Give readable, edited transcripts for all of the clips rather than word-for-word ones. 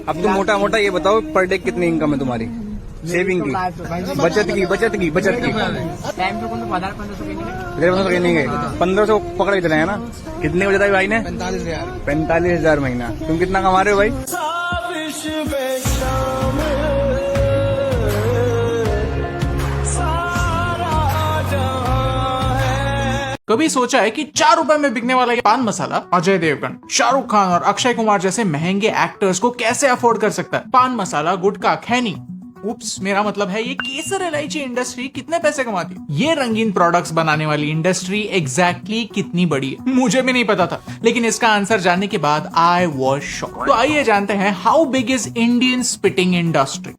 अब तुम मोटा मोटा ये बताओ पर डे कितनी इनकम है तुम्हारी, सेविंग की, बचत की? टाइम पे कौन 1500 नहीं गए 1500 पकड़ के चले है ना। कितने को बताया भाई ने? 45,000 महीना। तुम कितना कमा रहे हो भाई? कभी सोचा है कि 4 रुपए में बिकने वाला ये पान मसाला अजय देवगन, शाहरुख खान और अक्षय कुमार जैसे महंगे एक्टर्स को कैसे अफोर्ड कर सकता है? पान मसाला, गुटखा, खैनी, उप्स मेरा मतलब है ये केसर इलायची इंडस्ट्री कितने पैसे कमाती है? ये रंगीन प्रोडक्ट्स बनाने वाली इंडस्ट्री एग्जैक्टली कितनी बड़ी है मुझे भी नहीं पता था, लेकिन इसका आंसर जानने के बाद आई वॉज शॉक्ड। तो आइए जानते हैं how big is Indian spitting industry.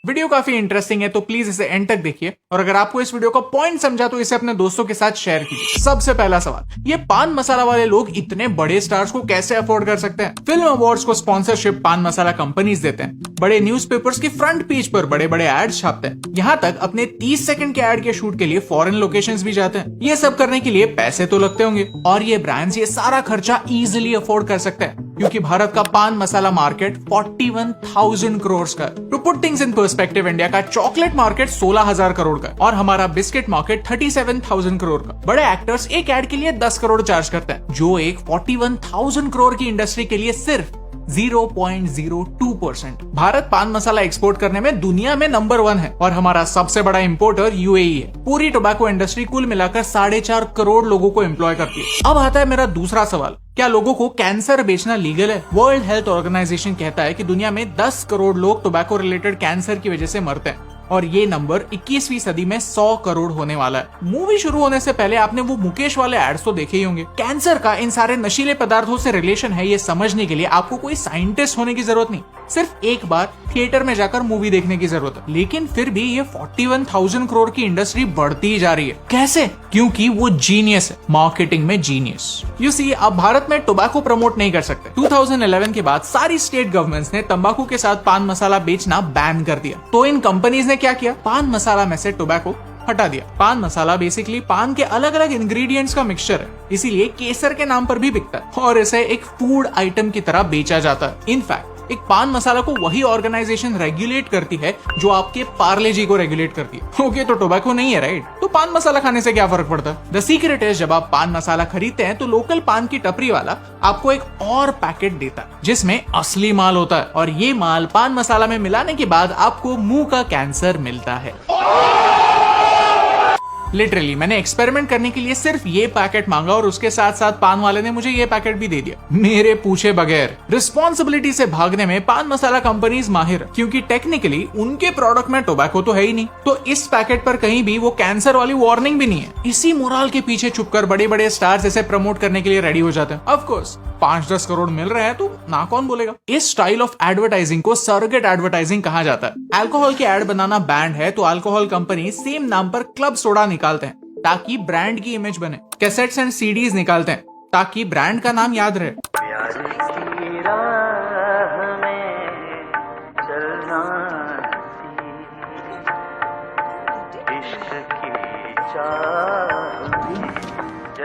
Video काफी इंटरेस्टिंग है तो प्लीज इसे एंड तक देखिए, और अगर आपको इस वीडियो का पॉइंट समझा तो इसे अपने दोस्तों के साथ शेयर कीजिए। सबसे पहला सवाल, ये पान मसाला वाले लोग इतने बड़े स्टार्स को कैसे अफोर्ड कर सकते हैं? फिल्म अवार्ड्स को स्पॉन्सरशिप पान मसाला कंपनीज देते हैं, बड़े न्यूज़पेपर्स की फ्रंट पेज पर बड़े बड़े एड्स छापते हैं, यहाँ तक अपने 30 सेकंड के एड के शूट के लिए फॉरेन लोकेशंस भी जाते हैं। ये सब करने के लिए पैसे तो लगते होंगे, और ये ब्रांड्स ये सारा खर्चा इजिली अफोर्ड कर सकते हैं, क्योंकि भारत का पान मसाला मार्केट 41,000 करोड़ का है। To put things in perspective, India का चॉकलेट मार्केट 16,000 करोड़ का है, और हमारा बिस्किट मार्केट 37,000 करोड़ का। बड़े एक्टर्स एक एड के लिए 10 करोड़ चार्ज करते हैं, जो एक 41,000 करोड़ की इंडस्ट्री के लिए सिर्फ 0.02%। भारत पान मसाला एक्सपोर्ट करने में दुनिया में नंबर 1 है, और हमारा सबसे बड़ा इंपोर्टर यूएई है। पूरी टोबैको इंडस्ट्री कुल मिलाकर 4.5 करोड़ लोगों को एम्प्लॉय करती है। अब आता है मेरा दूसरा सवाल, क्या लोगों को कैंसर बेचना लीगल है? वर्ल्ड हेल्थ ऑर्गेनाइजेशन कहता है कि दुनिया में 10 करोड़ लोग टोबैको रिलेटेड कैंसर की वजह से मरते हैं, और ये नंबर 21वीं सदी में 100 करोड़ होने वाला है। मूवी शुरू होने से पहले आपने वो मुकेश वाले एड्स तो देखे ही होंगे। कैंसर का इन सारे नशीले पदार्थों से रिलेशन है, ये समझने के लिए आपको कोई साइंटिस्ट होने की जरूरत नहीं, सिर्फ एक बार थिएटर में जाकर मूवी देखने की जरूरत है। लेकिन फिर भी ये 41,000 करोड़ की इंडस्ट्री बढ़ती ही जा रही है। कैसे? क्योंकि वो जीनियस है, मार्केटिंग में जीनियस। यू सी, अब भारत में टोबैको प्रमोट नहीं कर सकते। 2011 के बाद सारी स्टेट गवर्नमेंट्स ने तंबाकू के साथ पान मसाला बेचना बैन कर दिया। तो इन कंपनीज ने क्या किया? पान मसाला में से टोबैको हटा दिया। पान मसाला बेसिकली पान के अलग अलग इंग्रेडिएंट्स का मिक्सचर है, इसीलिए केसर के नाम पर भी बिकता है, और इसे एक फूड आइटम की तरह बेचा जाता है। इनफैक्ट एक पान मसाला को वही ऑर्गेनाइजेशन रेगुलेट करती है जो आपके पार्ले जी को रेगुलेट करती है। ओके, तो टोबैको नहीं है, राइट? तो पान मसाला खाने से क्या फर्क पड़ता है? द सीक्रेट है, जब आप पान मसाला खरीदते हैं तो लोकल पान की टपरी वाला आपको एक और पैकेट देता है जिसमें असली माल होता है, और ये माल पान मसाला में मिलाने के बाद आपको मुंह का कैंसर मिलता है। लिटरली मैंने एक्सपेरिमेंट करने के लिए सिर्फ ये पैकेट मांगा, और उसके साथ साथ पान वाले ने मुझे ये पैकेट भी दे दिया, मेरे पूछे बगैर। रिस्पॉन्सिबिलिटी से भागने में पान मसाला कंपनीज माहिर है, क्योंकि टेक्निकली उनके प्रोडक्ट में टोबैको तो है ही नहीं, तो इस पैकेट पर कहीं भी वो कैंसर वाली वार्निंग भी नहीं है। इसी मोरल के पीछे छुपकर बड़े बड़े स्टार्स इसे प्रमोट करने के लिए रेडी हो जाते हैं। ऑफ कोर्स 5-10 करोड़ मिल रहे हैं तो ना कौन बोलेगा। इस स्टाइल ऑफ एडवर्टाइजिंग को सरोगेट एडवर्टाइजिंग कहा जाता है। अल्कोहल के एड बनाना बैंड है, तो अल्कोहल कंपनी सेम नाम पर क्लब सोडा निकालते हैं ताकि ब्रांड की इमेज बने। कैसेट्स एंड सीडीज निकालते हैं ताकि ब्रांड का नाम याद रहे।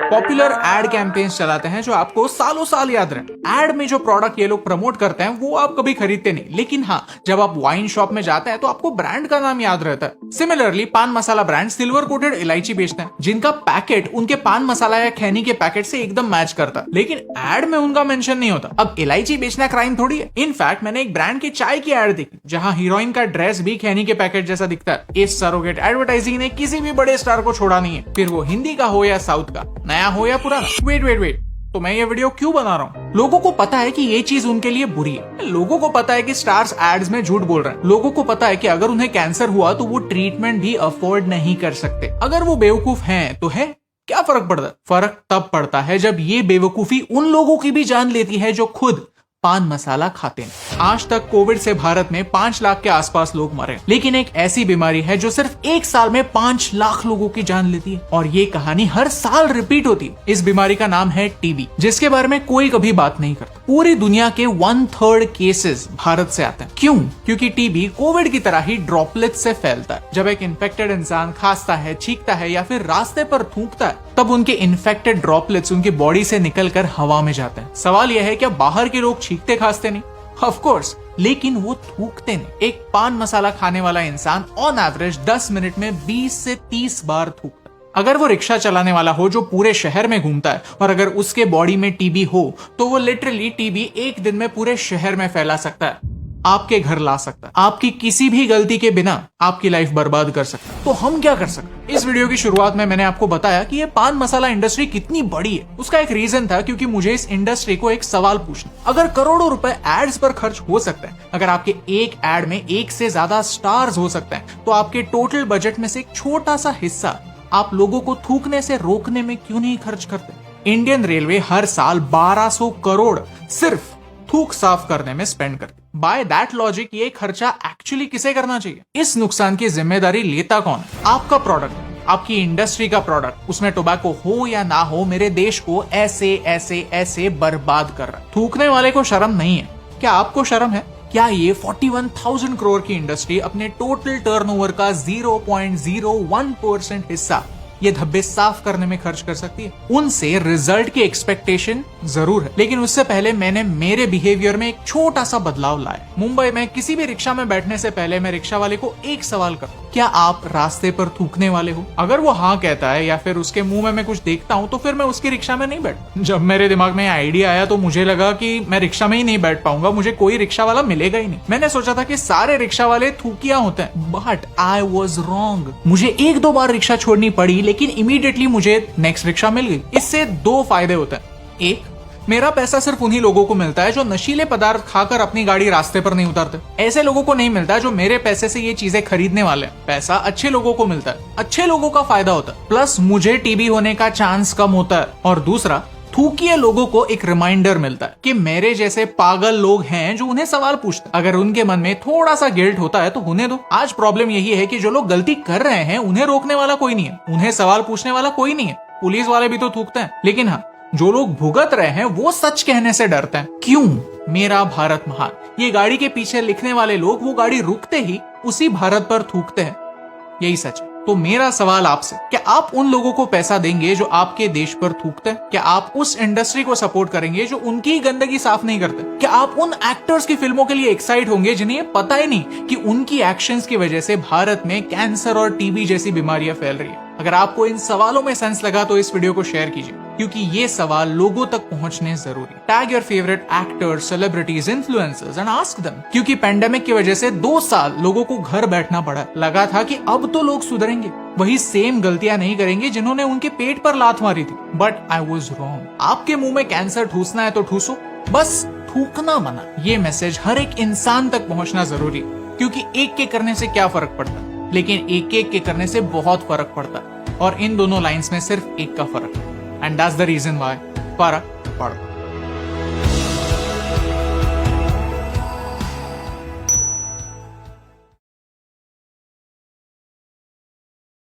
पॉपुलर एड कैंपेन्स चलाते हैं जो आपको सालों साल याद रहे। एड में जो प्रोडक्ट ये लोग प्रमोट करते हैं वो आप कभी खरीदते नहीं, लेकिन हाँ, जब आप वाइन शॉप में जाते हैं तो आपको ब्रांड का नाम याद रहता है। सिमिलरली पान मसाला ब्रांड सिल्वर कोटेड इलायची बेचते हैं, जिनका पैकेट उनके पान मसाला या खैनी के पैकेट से एकदम मैच करता है, लेकिन एड में उनका मेंशन नहीं होता। अब इलायची बेचना क्राइम थोड़ी है। इनफैक्ट मैंने एक ब्रांड की चाय की एड देखी जहाँ हीरोइन का ड्रेस भी खैनी के पैकेट जैसा दिखता है। इस सरोगेट एडवर्टाइजिंग ने किसी भी बड़े स्टार को छोड़ा नहीं है, फिर वो हिंदी का हो या साउथ का, नया हो या पुराना। वेट, तो मैं ये वीडियो क्यों बना रहा हूँ? लोगों को पता है कि ये चीज उनके लिए बुरी है। लोगों को पता है कि स्टार्स एड्स में झूठ बोल रहे हैं। लोगों को पता है कि अगर उन्हें कैंसर हुआ तो वो ट्रीटमेंट भी अफोर्ड नहीं कर सकते। अगर वो बेवकूफ हैं तो है, क्या फर्क पड़ता है? फर्क तब पड़ता है जब ये बेवकूफी उन लोगों की भी जान लेती है जो खुद पान मसाला खाते हैं। आज तक कोविड से भारत में 5 लाख के आसपास लोग मरे, लेकिन एक ऐसी बीमारी है जो सिर्फ 1 साल में 5 लाख लोगों की जान लेती है, और ये कहानी हर साल रिपीट होती है। इस बीमारी का नाम है टीबी, जिसके बारे में कोई कभी बात नहीं करता। पूरी दुनिया के 1/3 केसेस भारत से आते हैं। क्यों? क्योंकि टीबी कोविड की तरह ही ड्रॉपलेट से फैलता है। जब एक इन्फेक्टेड इंसान खांसता है, छींकता है या फिर रास्ते पर थूकता है, तब उनके इन्फेक्टेड ड्रॉपलेट्स उनकी बॉडी से निकलकर हवा में जाते हैं। सवाल यह है, क्या बाहर के लोग छींकते खांसते नहीं? ऑफ कोर्स, लेकिन वो थूकते नहीं। एक पान मसाला खाने वाला इंसान ऑन एवरेज 10 मिनट में 20 से 30 बार थूकता है। अगर वो रिक्शा चलाने वाला हो जो पूरे शहर में घूमता है और अगर उसके बॉडी में टीबी हो तो वो लिटरली टीबी एक दिन में पूरे शहर में फैला सकता है, आपके घर ला सकता है, आपकी किसी भी गलती के बिना आपकी लाइफ बर्बाद कर सकता है। तो हम क्या कर सकते हैं? इस वीडियो की शुरुआत में मैंने आपको बताया कि ये पान मसाला इंडस्ट्री कितनी बड़ी है। उसका एक रीजन था क्योंकि मुझे इस इंडस्ट्री को एक सवाल पूछना। अगर करोड़ों रुपए एड्स पर खर्च हो सकते हैं, अगर आपके एक एड में एक से ज्यादा स्टार्स हो सकते हैं, तो आपके टोटल बजट में से एक छोटा सा हिस्सा आप लोगों को थूकने से रोकने में क्यों नहीं खर्च करते? इंडियन रेलवे हर साल 1200 करोड़ सिर्फ थूक साफ करने में स्पेंड करती। बाय दैट लॉजिक ये खर्चा एक्चुअली किसे करना चाहिए? इस नुकसान की जिम्मेदारी लेता कौन है? आपका प्रोडक्ट, आपकी इंडस्ट्री का प्रोडक्ट, उसमें टोबैको हो या ना हो, मेरे देश को ऐसे ऐसे ऐसे बर्बाद कर रहा है। थूकने वाले को शर्म नहीं है? क्या आपको शर्म है? क्या ये 41,000 करोड़ की इंडस्ट्री अपने टोटल टर्नओवर का 0.01% हिस्सा ये धब्बे साफ करने में खर्च कर सकती है? उनसे रिजल्ट की एक्सपेक्टेशन जरूर है, लेकिन उससे पहले मैंने मेरे बिहेवियर में एक छोटा सा बदलाव लाया। मुंबई में किसी भी रिक्शा में बैठने से पहले मैं रिक्शा वाले को एक सवाल करता हूं, क्या आप रास्ते पर थूकने वाले हो? अगर वो हाँ कहता है या फिर उसके मुंह में मैं कुछ देखता हूँ तो फिर मैं उसकी रिक्शा में नहीं बैठता। जब मेरे दिमाग में आइडिया आया तो मुझे लगा कि मैं रिक्शा में ही नहीं बैठ पाऊंगा, मुझे कोई रिक्शा वाला मिलेगा ही नहीं। मैंने सोचा था कि सारे रिक्शा वाले थूकिया होते हैं, बट आई वॉज रॉन्ग। मुझे 1-2 बार रिक्शा छोड़नी पड़ी, लेकिन इमीडिएटली मुझे नेक्स्ट रिक्शा मिल गई। इससे 2 फायदे होते हैं। एक, मेरा पैसा सिर्फ उन्हीं लोगों को मिलता है जो नशीले पदार्थ खाकर अपनी गाड़ी रास्ते पर नहीं उतारते। ऐसे लोगों को नहीं मिलता जो मेरे पैसे से ये चीजें खरीदने वाले हैं। पैसा अच्छे लोगों को मिलता है, अच्छे लोगों का फायदा होता है, प्लस मुझे टीबी होने का चांस कम होता है। और दूसरा, थूकिए लोगों को एक रिमाइंडर मिलता है कि मेरे जैसे पागल लोग हैं जो उन्हें सवाल पूछते हैं। अगर उनके मन में थोड़ा सा गिल्ट होता है तो होने दो। आज प्रॉब्लम यही है कि जो लोग गलती कर रहे हैं उन्हें रोकने वाला कोई नहीं है, उन्हें सवाल पूछने वाला कोई नहीं है। पुलिस वाले भी तो थूकते हैं, लेकिन हाँ, जो लोग भुगत रहे हैं वो सच कहने से डरते हैं। क्यों? मेरा भारत महान, ये गाड़ी के पीछे लिखने वाले लोग वो गाड़ी रुकते ही उसी भारत पर थूकते हैं। यही सच है। तो मेरा सवाल आपसे, क्या आप उन लोगों को पैसा देंगे जो आपके देश पर थूकते हैं? क्या आप उस इंडस्ट्री को सपोर्ट करेंगे जो उनकी गंदगी साफ नहीं करते? क्या आप उन एक्टर्स की फिल्मों के लिए एक्साइट होंगे जिन्हें ये पता ही नहीं कि उनकी एक्शंस की वजह से भारत में कैंसर और टीबी जैसी बीमारियां फैल रही है? अगर आपको इन सवालों में सेंस लगा तो इस वीडियो को शेयर कीजिए, क्योंकि ये सवाल लोगों तक पहुंचने जरूरी। Tag your favourite actors, celebrities, influencers and ask them. क्योंकि पेंडेमिक की वजह से 2 साल लोगों को घर बैठना पड़ा। लगा था कि अब तो लोग सुधरेंगे, वही सेम गलतियां नहीं करेंगे जिन्होंने उनके पेट पर लात मारी थी, बट आई वॉज रॉन्ग। आपके मुंह में कैंसर ठूसना है तो ठूसो, बस थूकना मना। ये मैसेज हर एक इंसान तक पहुंचना जरूरी, क्योंकि एक के करने से क्या फर्क पड़ता है, लेकिन एक के करने से बहुत फर्क पड़ता है। और इन दोनों लाइंस में सिर्फ एक का फर्क है, and that's the reason why फर्क पड़ता है।